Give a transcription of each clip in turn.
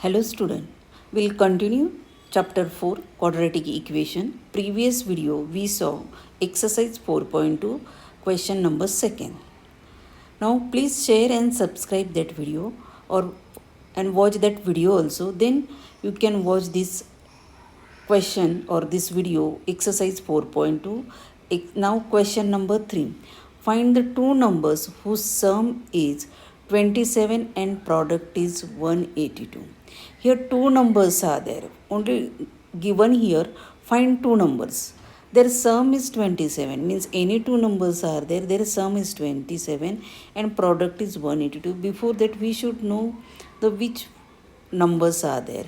Hello student, we'll continue chapter 4 quadratic equation. Previous video we saw exercise 4.2 question number 2nd. Now please share and subscribe that video or and watch that video also, then you can watch this question or this video exercise 4.2. Now question number 3. Find the two numbers whose sum is 27 and product is 182. Here two numbers are there. Only given here, find two numbers. Their sum is 27, means any two numbers are there, their sum is 27 and product is 182. Before that we should know the which numbers are there.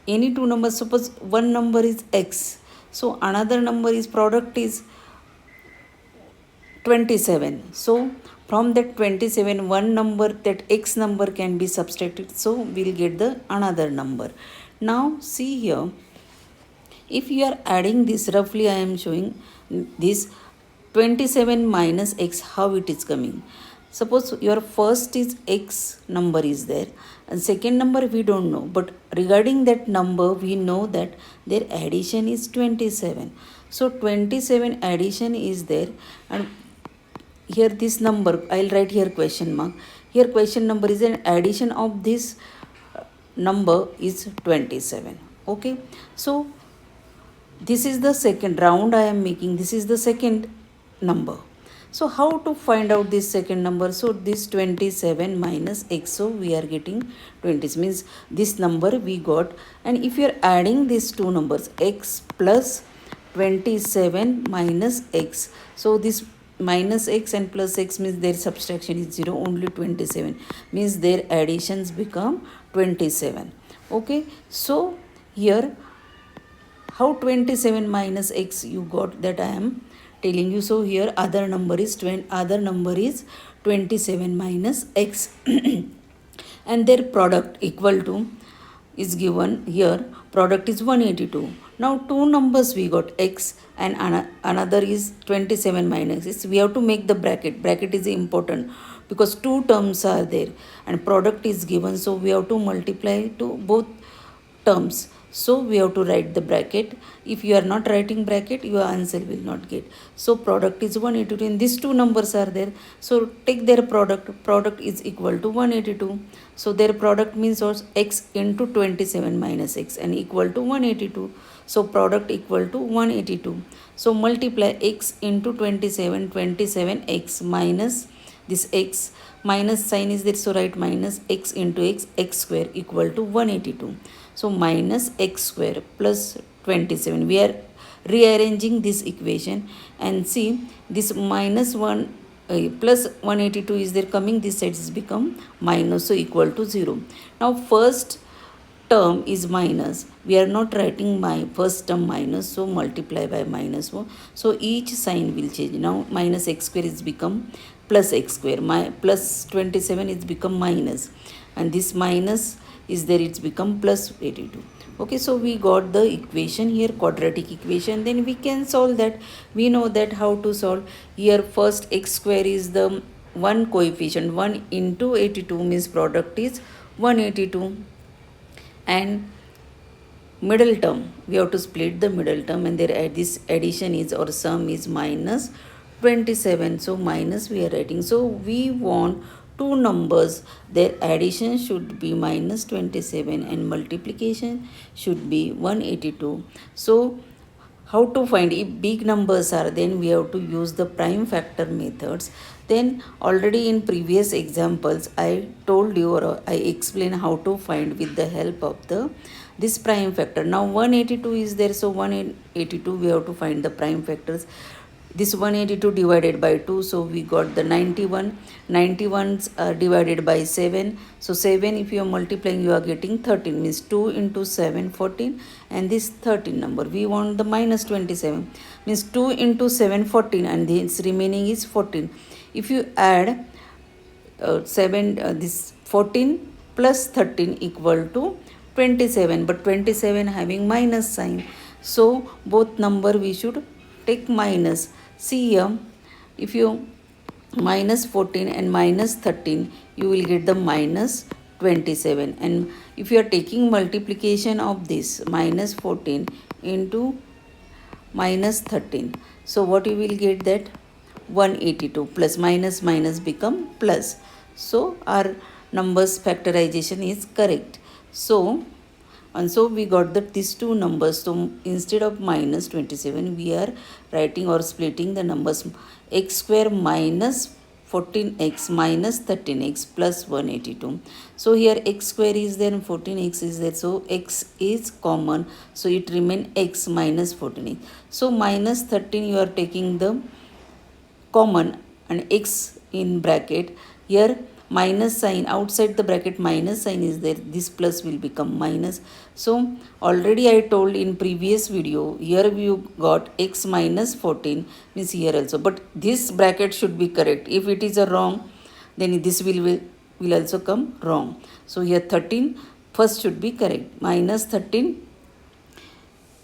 Any two numbers, suppose one number is x, so another number is product is 27. So from that 27, one number, that x number can be subtracted, so we'll get the another number. Now see here, if you are adding this, roughly I am showing this 27 minus x, how it is coming. Suppose your first is x number is there and second number we don't know, but regarding that number we know that their addition is 27. So 27 addition is there, and here this number, I'll write here question mark. Here question number is an addition of this number is 27. Okay, so this is the second round I am making. This is the second number. So how to find out this second number? So this 27 minus x, so we are getting 20, means this number we got. And if you are adding these two numbers, x plus 27 minus x, so this minus x and plus x means their subtraction is 0, only 27, means their additions become 27. Okay, so here how 27 minus x you got, that I am telling you. So here other number is 27 minus x and their product equal to is given here, product is 182. Now two numbers we got, x and another is 27 minus x. We have to make the bracket is important because two terms are there and product is given, so we have to multiply to both terms. So we have to write the bracket. If you are not writing bracket, your answer will not get. So product is 182 and these two numbers are there. So take their product is equal to 182. So their product means also x into 27 minus x and equal to 182. So product equal to 182. So multiply x into 27 x minus this x, minus sign is there, so write minus x into x square equal to 182. So minus x square plus 27. We are rearranging this equation and see this minus 1 plus 182 is there coming, this side is become minus, so equal to 0. Now first term is minus, we are not writing my first term minus, so multiply by minus 1. So each sign will change. Now minus x square is become plus x square, my plus 27 is become minus, and this minus is there, it's become plus 82. Okay, so we got the equation here, quadratic equation. Then we can solve that. We know that how to solve. Here first x square is the one coefficient, 1 into 82 means product is 182, and middle term we have to split the middle term, and there this addition is or sum is minus 27. So minus we are writing. So we want two numbers, their addition should be minus 27 and multiplication should be 182. So how to find? If big numbers are, then we have to use the prime factor methods. Then already in previous examples I told you or I explained how to find with the help of this prime factor. Now 182 is there, so 182 we have to find the prime factors. This 182 divided by 2, so we got the 91. 91 divided by 7, so 7 if you are multiplying you are getting 13, means 2 into 7 14, and this 13 number we want the minus 27, means 2 into 7 14, and this remaining is 14. If you add this 14 plus 13 equal to 27, but 27 having minus sign, so both number we should take minus. See here, if you minus 14 and minus 13, you will get the minus 27. And if you are taking multiplication of this minus 14 into minus 13, so what you will get, that 182 plus minus minus become plus. So our numbers factorization is correct. So we got that these two numbers. So instead of minus 27, we are writing or splitting the numbers x square minus 14x minus 13x plus 182. So here x square is there and 14x is there. So x is common. So it remain x minus 14x. So minus 13 you are taking the common and x in bracket. Here minus sign outside the bracket, minus sign is there, this plus will become minus. So already I told in previous video, here you got x minus 14 means here also, but this bracket should be correct. If it is a wrong, then this will also come wrong. So here 13 first should be correct. Minus 13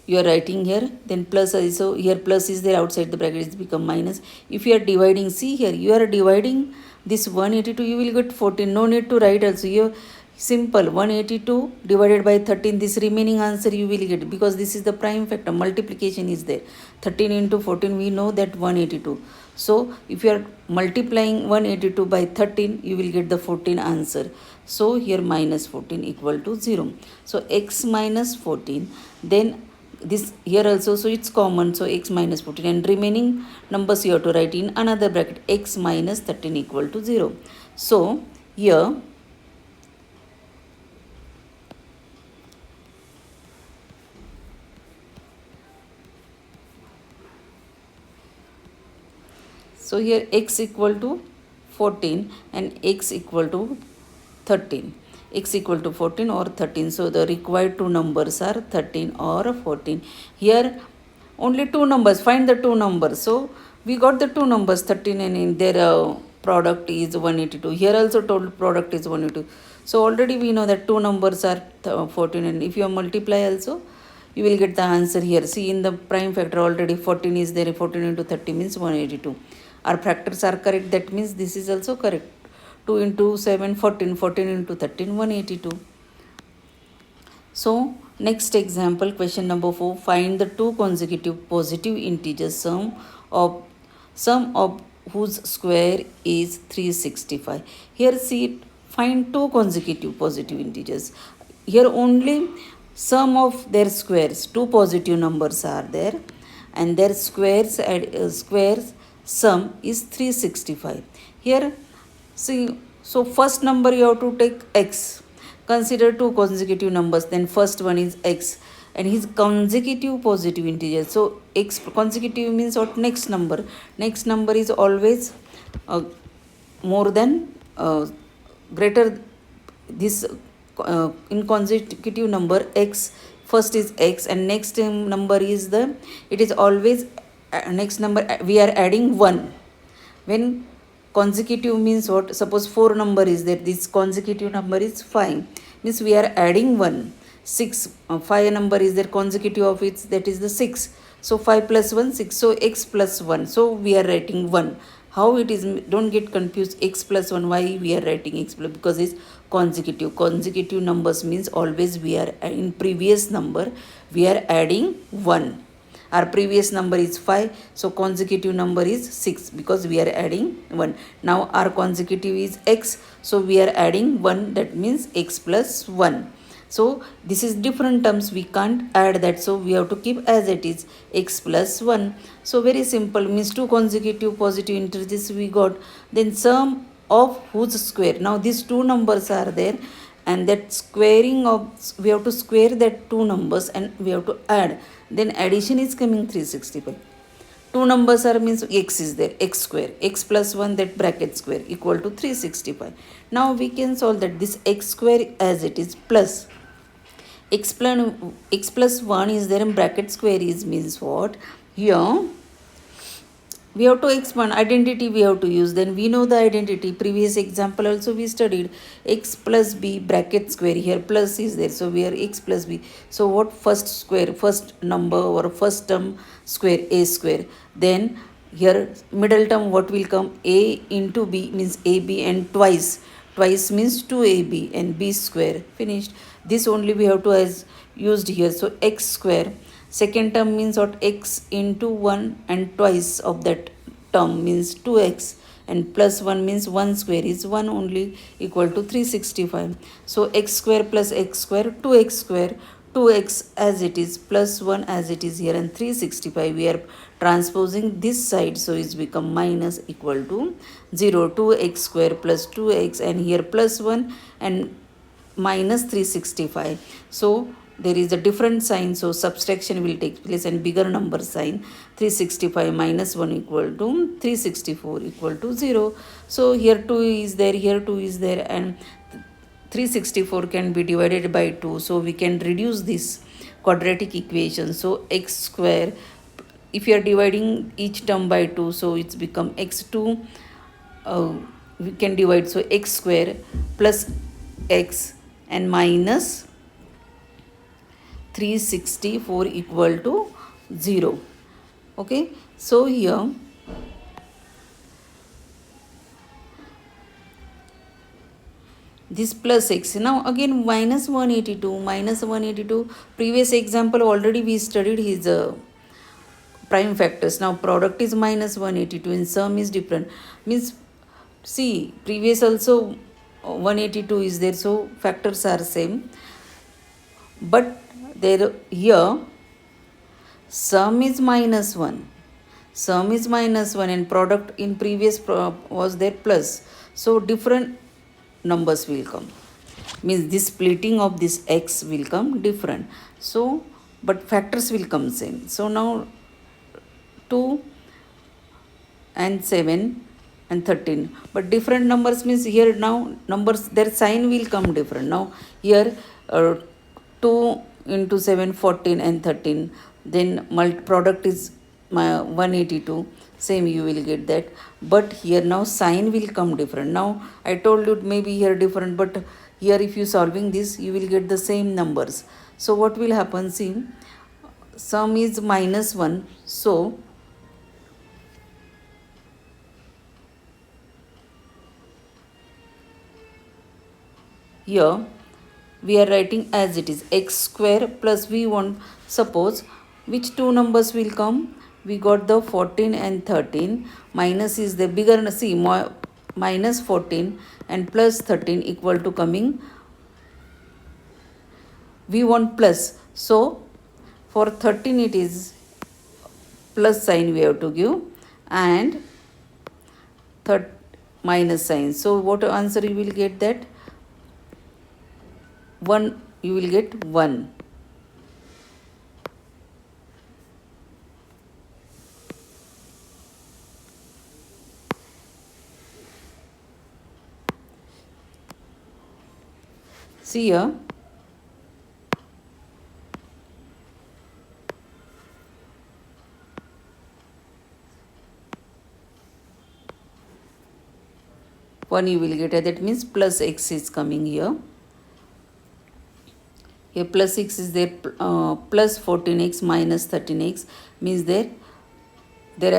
you are writing here, then plus also, here plus is there, outside the bracket it's become minus. If you are dividing, see here you are dividing this 182, you will get 14. No need to write also. You simple 182 divided by 13, this remaining answer you will get, because this is the prime factor, multiplication is there. 13 into 14 we know that 182. So if you are multiplying 182 by 13, you will get the 14 answer. So here minus 14 equal to 0. So x minus 14, then this here also, so it's common, so x minus 14, and remaining numbers you have to write in another bracket, x minus 13 equal to 0. So here x equal to 14 and x equal to 13, x equal to 14 or 13. So the required two numbers are 13 or 14. Here only two numbers, find the two numbers. So we got the two numbers 13 and in their product is 182. Here also total product is 182. So already we know that two numbers are 14, and if you multiply also, you will get the answer here. See, in the prime factor already 14 is there, 14 into 30 means 182. Our factors are correct, that means this is also correct. 2 into 7, 14, 14 into 13, 182. So next example, question number 4, find the two consecutive positive integers sum of whose square is 365. Here see, find two consecutive positive integers. Here only sum of their squares, two positive numbers are there, and their squares sum is 365. Here see, so first number you have to take x. Consider two consecutive numbers, then first one is x and his consecutive positive integer. So x consecutive means what? Next number. Next number is always more than greater this in consecutive number x. First is x and next number is it is always next number we are adding 1. When consecutive means what? Suppose 4 number is there, this consecutive number is 5, means we are adding 1. 6 5 number is there, consecutive of it, that is the 6. So 5 plus 1 6, so x plus 1, so we are writing 1. How it is? Don't get confused, x plus 1, why we are writing x plus? Because it's consecutive numbers means always we are in previous number we are adding 1. Our previous number is 5, so consecutive number is 6 because we are adding 1. Now our consecutive is x, so we are adding 1, that means x plus 1. So this is different terms, we can't add that, so we have to keep as it is, x plus 1. So very simple, means two consecutive positive integers we got, then sum of whose square. Now these two numbers are there, and that squaring of, we have to square that two numbers and we have to add, then addition is coming 365. Two numbers are means x is there, x square, x plus 1, that bracket square equal to 365. Now we can solve that, this x square as it is plus x plus 1 is there in bracket square is means what? Here we have to expand, identity we have to use, then we know the identity. Previous example also we studied x plus b bracket square, here plus is there, so we are x plus b. So what? First square, first number or first term square, a square. Then here middle term what will come? A into b means ab, and twice twice means 2ab and b square, finished. This only we have to as used here. So x square, second term means what, x into 1 and twice of that term means 2x, and plus 1 means 1 square is 1 only, equal to 365. So x square plus x square, 2x square, 2x as it is plus 1 as it is here, and 365 we are transposing this side, so it's become minus, equal to 0. 2x square plus 2x, and here plus 1 and minus 365. So there is a different sign, so subtraction will take place and bigger number sign. 365 minus 1 equal to 364 equal to 0. So here 2 is there, here 2 is there, and 364 can be divided by 2, so we can reduce this quadratic equation. So x square, if you are dividing each term by 2, so it's become x2, we can divide, so x square plus x and minus 364 equal to 0. Okay, so here this plus x, now again minus 182, previous example already we studied his prime factors. Now product is minus 182 and sum is different, means see previous also 182 is there, so factors are same, but there here sum is minus 1, and product in previous was there plus, so different numbers will come, means this splitting of this x will come different, so but factors will come same. So now 2 and 7 and 13, but different numbers means here now numbers, their sign will come different. Now here 2 into 7 14 and 13, then product is 182, same you will get that, but here now sign will come different. Now I told you maybe here different, but here if you solving this you will get the same numbers. So what will happen, see sum is minus 1, so here we are writing as it is x square plus we want, suppose which two numbers will come, we got the 14 and 13, minus is the bigger, see minus 14 and plus 13 equal to coming, we want plus, so for 13 it is plus sign we have to give, and minus sign. So what answer you will get, that 1, you will get 1. See here, one you will get, that means plus x is coming here. Here plus 6 is there, plus 14x minus 13x means their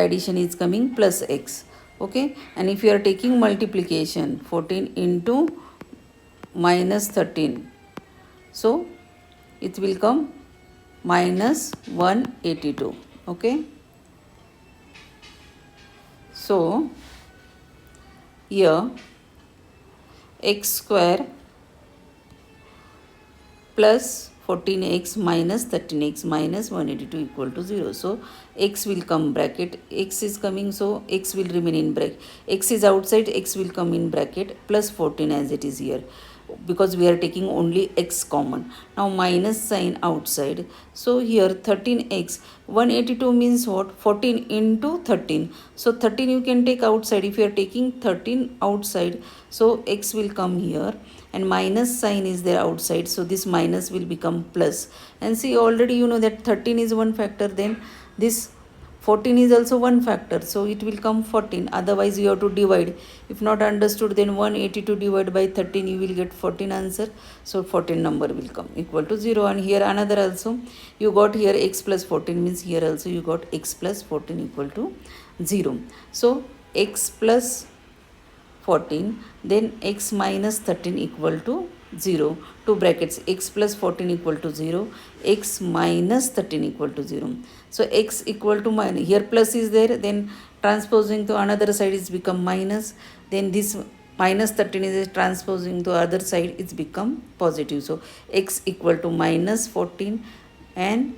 addition is coming plus x. Okay, and if you are taking multiplication, 14 into minus 13, so it will come minus 182. Okay, so here x square plus 14x minus 13x minus 182 equal to 0. So x will come bracket, x is coming, so x will remain in bracket, x is outside, x will come in bracket, plus 14 as it is here, because we are taking only x common. Now minus sign outside, so here 13x, 182 means what, 14 into 13, so 13 you can take outside, if you are taking 13 outside, so x will come here, and minus sign is there outside, so this minus will become plus. And see already you know that 13 is one factor, then this 14 is also one factor, so it will come 14, otherwise you have to divide. If not understood, then 182 divided by 13 you will get 14 answer, so 14 number will come equal to 0. And here another also you got, here x plus 14 means here also you got x plus 14 equal to 0. So x plus 14, then x minus 13 equal to 0. Two brackets, x plus 14 equal to 0, x minus 13 equal to 0. So x equal to minus, here plus is there, then transposing to another side is become minus, then this minus 13 is transposing to other side, it's become positive. So x equal to minus 14 and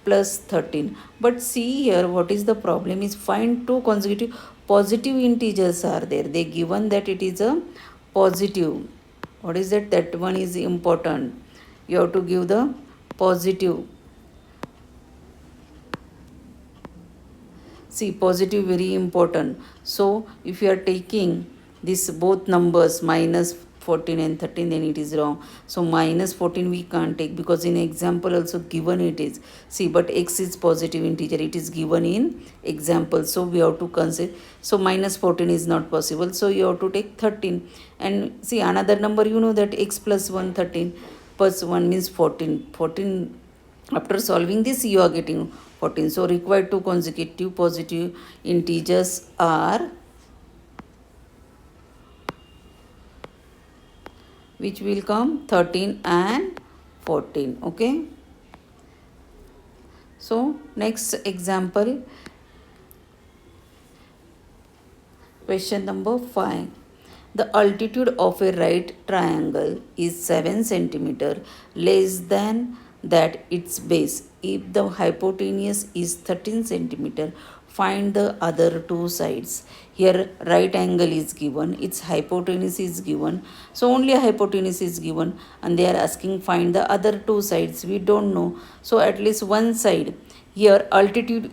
plus 13. But see here, what is the problem is find two consecutive positive integers are there. They given that it is a positive. What is that? That one is important. You have to give the positive. See, positive very important. So if you are taking this both numbers minus 14 and 13, then it is wrong. So minus 14 we can't take, because in example also given it is. See, but x is positive integer, it is given in example, so we have to consider. So minus 14 is not possible, so you have to take 13. And see, another number, you know that x plus 1, 13 plus 1 means 14. 14, after solving this you are getting 14. So required two consecutive positive integers are, which will come 13 and 14. Okay. So next example, question number 5. The altitude of a right triangle is 7 centimeter less than that its base. If the hypotenuse is 13 centimeter, find the other two sides. Here right angle is given, its hypotenuse is given. So only a hypotenuse is given, and they are asking find the other two sides. We don't know. So at least one side. Here altitude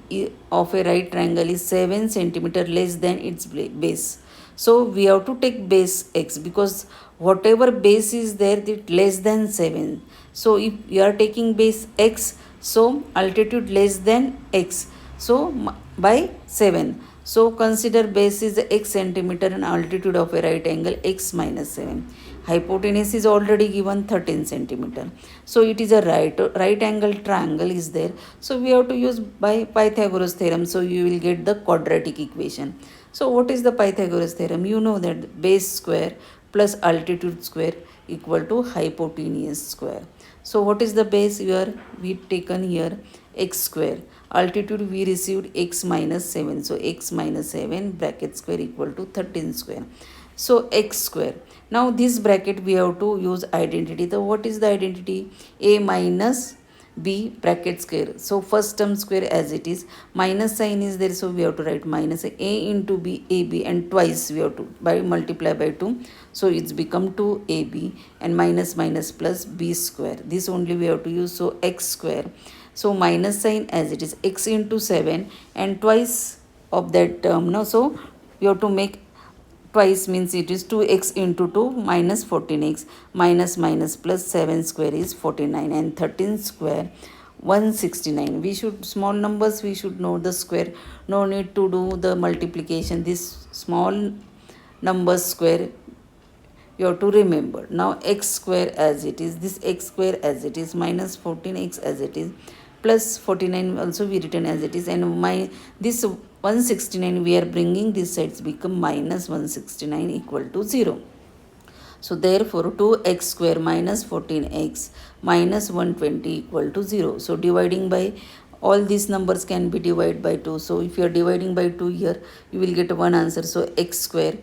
of a right triangle is 7 centimeter less than its base. So we have to take base x, because whatever base is there, it less than 7. So if you are taking base x, so altitude less than x, so by 7. So consider base is x centimeter and altitude of a right angle x minus 7. Hypotenuse is already given 13 centimeter. So it is a right angle triangle is there. So we have to use by Pythagoras theorem. So you will get the quadratic equation. So what is the Pythagoras theorem? You know that base square plus altitude square equal to hypotenuse square. So what is the base? We taken here x square. Altitude we received x minus 7. So x minus 7 bracket square equal to 13 square. So x square. Now this bracket we have to use identity. So what is the identity? A minus b bracket square. So first term square as it is, minus sign is there, so we have to write minus a into b, ab, and twice we have to by multiply by 2, so it's become 2ab, and minus minus plus b square. This only we have to use. So x square. So minus sign as it is, x into 7 and twice of that term. No, so we have to make twice, means it is 2x into 2 minus 14x, minus minus plus 7 square is 49, and 13 square 169. We should, small numbers we should know the square, no need to do the multiplication. This small number square you have to remember. Now x square as it is, this x square as it is, minus 14x as it is, plus 49 also we written as it is, and my this 169 we are bringing this sides become minus 169 equal to 0. So therefore 2x square minus 14x minus 120 equal to 0. So dividing by, all these numbers can be divided by 2. So if you are dividing by 2 here, you will get one answer. So x square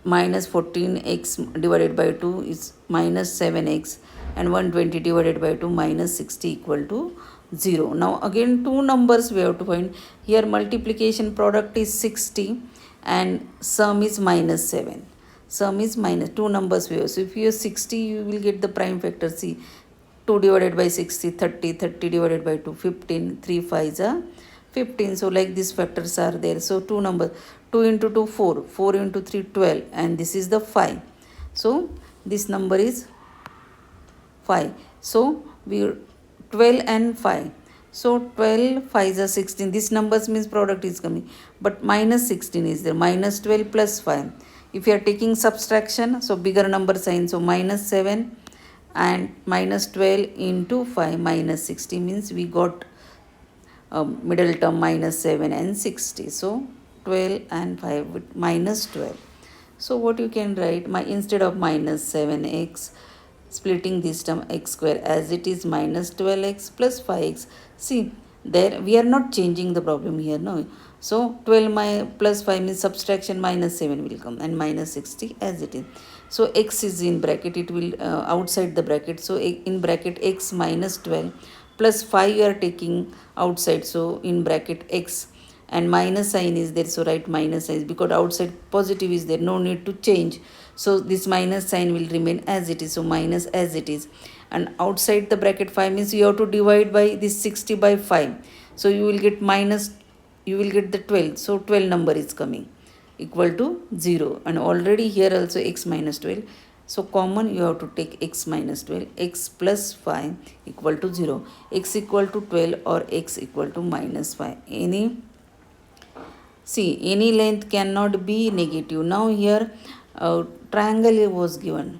minus 14x divided by 2 is minus 7x, and 120 divided by 2 minus 60 equal to 0. Now again two numbers we have to find. Here multiplication product is 60 and sum is minus 7. Sum is minus, two numbers we have. So if you use 60, you will get the prime factor. See, 2 divided by 60, 30, 30 divided by 2, 15, 3 5s are 15. So like these factors are there. So two numbers, 2 into 2 4, 4 into 3 12, and this is the 5. So this number is 5. So we 12 and 5. So 12 5s are 16. This numbers means product is coming, but minus 16 is there. Minus 12 plus 5. If you are taking subtraction, so bigger number sign. So minus 7 and minus 12 into 5 minus 60 means we got middle term minus 7 and 60. So 12 and 5 with minus 12. So what you can write, instead of minus 7x, splitting this term x square as it is minus 12x plus 5x. See, there we are not changing the problem here, no. So 12 plus 5 means subtraction, minus 7 will come and minus 60 as it is. So x is in bracket, it will outside the bracket. So in bracket x minus 12 plus 5 you are taking outside. So in bracket x and minus sign is there, so write minus sign because outside positive is there, no need to change. So this minus sign will remain as it is, so minus as it is. And outside the bracket 5 means you have to divide by this 60 by 5, so you will get minus, you will get the 12, so 12 number is coming equal to 0. And already here also x minus 12, so common you have to take x minus 12, x plus 5 equal to 0, x equal to 12 or x equal to minus 5. Any length cannot be negative. Now here triangle was given,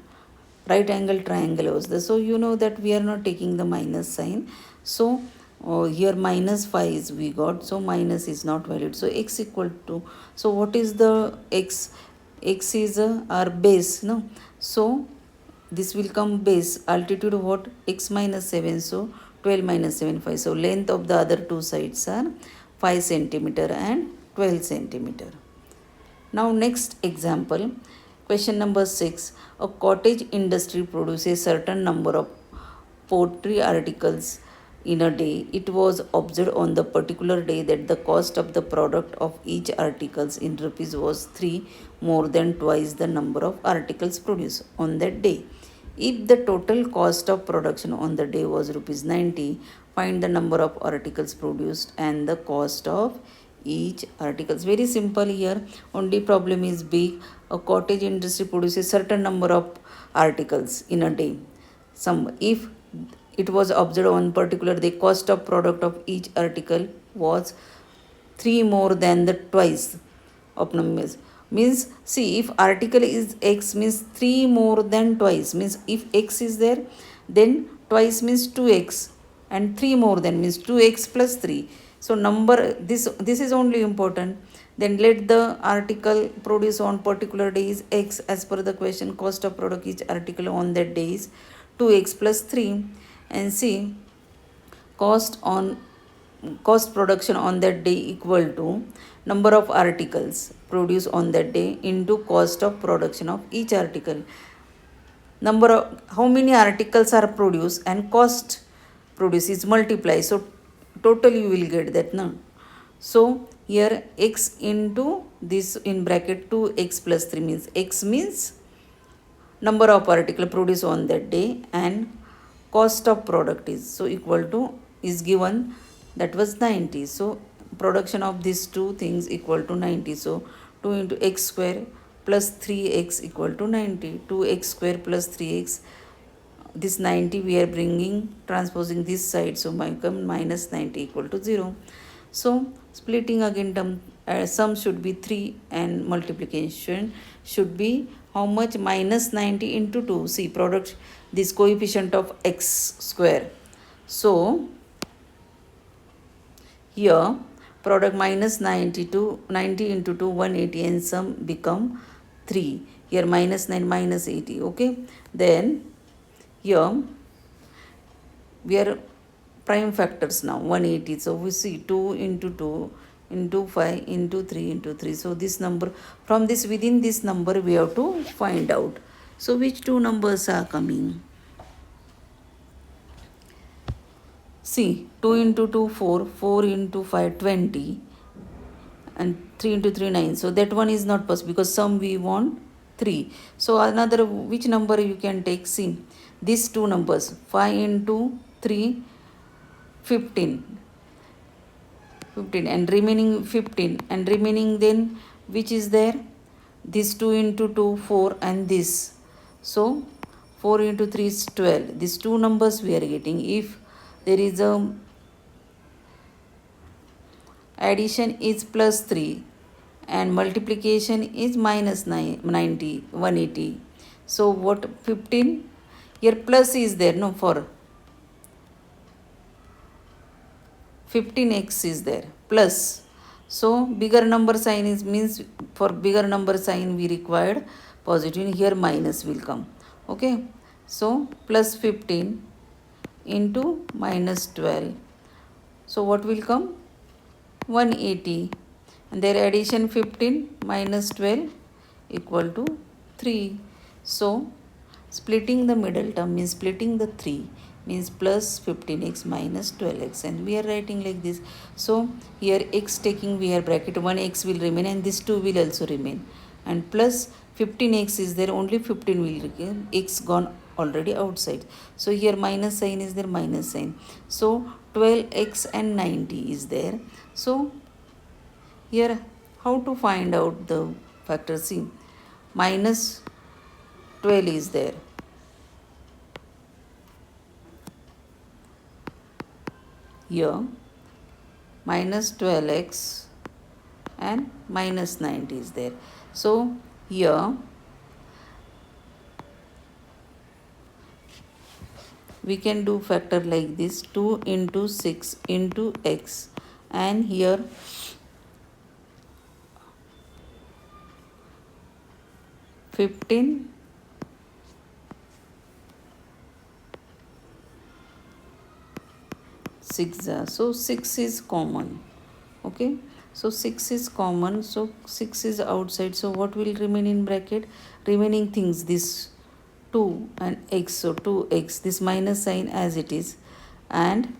right angle triangle was there. So you know that we are not taking the minus sign. So here minus 5 is we got, so minus is not valid. So x equal to, so what is the x? X is our base, no? So this will come base, altitude what? X minus 7, so 12 minus 7, 5. So length of the other two sides are 5 centimeter and 12 centimeter. Now next example, question number 6. A cottage industry produces certain number of poultry articles in a day. It was observed on the particular day that the cost of the product of each articles in rupees was 3 more than twice the number of articles produced on that day. If the total cost of production on the day was rupees 90, find the number of articles produced and the cost of each articles. Very simple here, only problem is big. A cottage industry produces certain number of articles in a day. If it was observed on particular day, cost of product of each article was 3 more than the twice of numbers. Means see, if article is x means 3 more than twice, means if x is there then twice means 2x and 3 more than means 2x plus 3. So number, this is only important. Then let the article produce on particular day is x as per the question. Cost of product each article on that day is 2x plus 3. And see, cost production on that day equal to number of articles produced on that day into cost of production of each article. Number of how many articles are produced and cost produced is multiply, so total you will get that, no? So here x into this in bracket 2x plus 3 means x means number of article produced on that day and cost of product is so equal to is given, that was 90. So production of these two things equal to 90. So 2 into x square plus 3x equal to 90. 2x square plus 3x, this 90 we are bringing, transposing this side, so become minus 90 equal to 0. So splitting again term, sum should be 3 and multiplication should be how much? Minus 90 into 2. See, product, this coefficient of x square. So here product minus 90 into 2 180 and sum become 3. Here minus 9 minus 80. Okay, then here we are prime factors now 180. So we see 2 into 2 into 5 into 3 into 3. So this number, from this within this number we have to find out. So which two numbers are coming? See, 2 into 2 4, 4 into 5 20 and 3 into 3 9. So that one is not possible because sum we want 3. So another, which number you can take? See, these two numbers 5 into 3 15 and remaining 15 and remaining, then which is there? This 2 into 2 4 and this. So 4 into 3 is 12. These two numbers we are getting. If there is a addition is plus 3 and multiplication is minus 90 180. So what? 15 here plus is there, no? For 15x is there plus, So bigger number sign is means for bigger number sign we required positive, here minus will come. Okay, so plus 15 into minus 12, so what will come? 180, and their addition 15 minus 12 equal to 3. So splitting the middle term means splitting the 3 means plus 15x minus 12x, and we are writing like this. So here x taking, we have bracket, 1x will remain and this 2 will also remain, and plus 15x is there, only 15 will remain, x gone already outside. So here minus sign is there, minus sign. So 12x and 90 is there. So here how to find out the factor? See, minus 12 is there, here minus 12x and minus 90 is there. So here we can do factor like this, 2 into 6 into x, and here 15 6, so 6 is common. Okay, so 6 is common, so 6 is outside, so what will remain in bracket? Remaining things, this 2 and x, so 2x, this minus sign as it is, and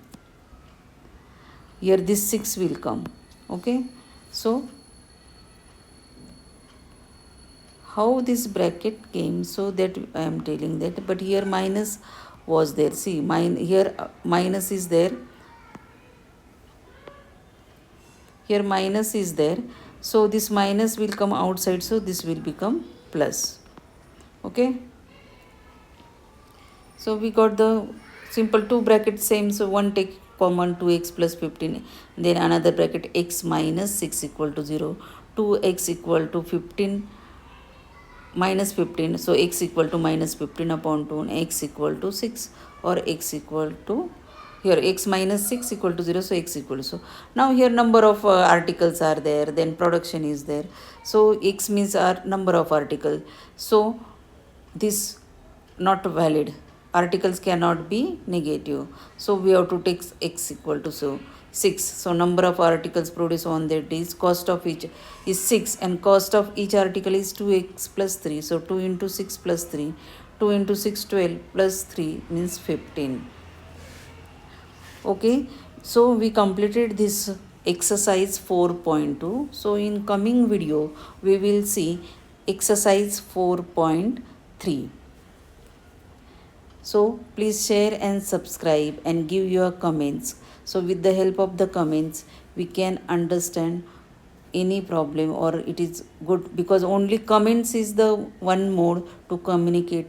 here this 6 will come. Okay, so how this bracket came, so that I am telling that, but here minus was there. See, here minus is there, here minus is there, so this minus will come outside, so this will become plus. Okay, so we got the simple two brackets same, so one take common, 2x plus 15, then another bracket x minus 6 equal to 0, 2x equal to 15 minus 15, so x equal to minus 15 upon 2, and x equal to 6, or x equal to, here x minus 6 equal to 0, so x equal to, so now here number of articles are there, then production is there, so x means our number of articles, so this not valid, articles cannot be negative, so we have to take x equal to, so 6, so number of articles produced on that is, cost of each is 6, and cost of each article is 2x plus 3, so 2 into 6 plus 3, 2 into 6 12 plus 3 means 15. Okay, so we completed this exercise 4.2. So in coming video we will see exercise 4.3. So please share and subscribe and give your comments. So with the help of the comments we can understand any problem, or it is good because only comments is the one mode to communicate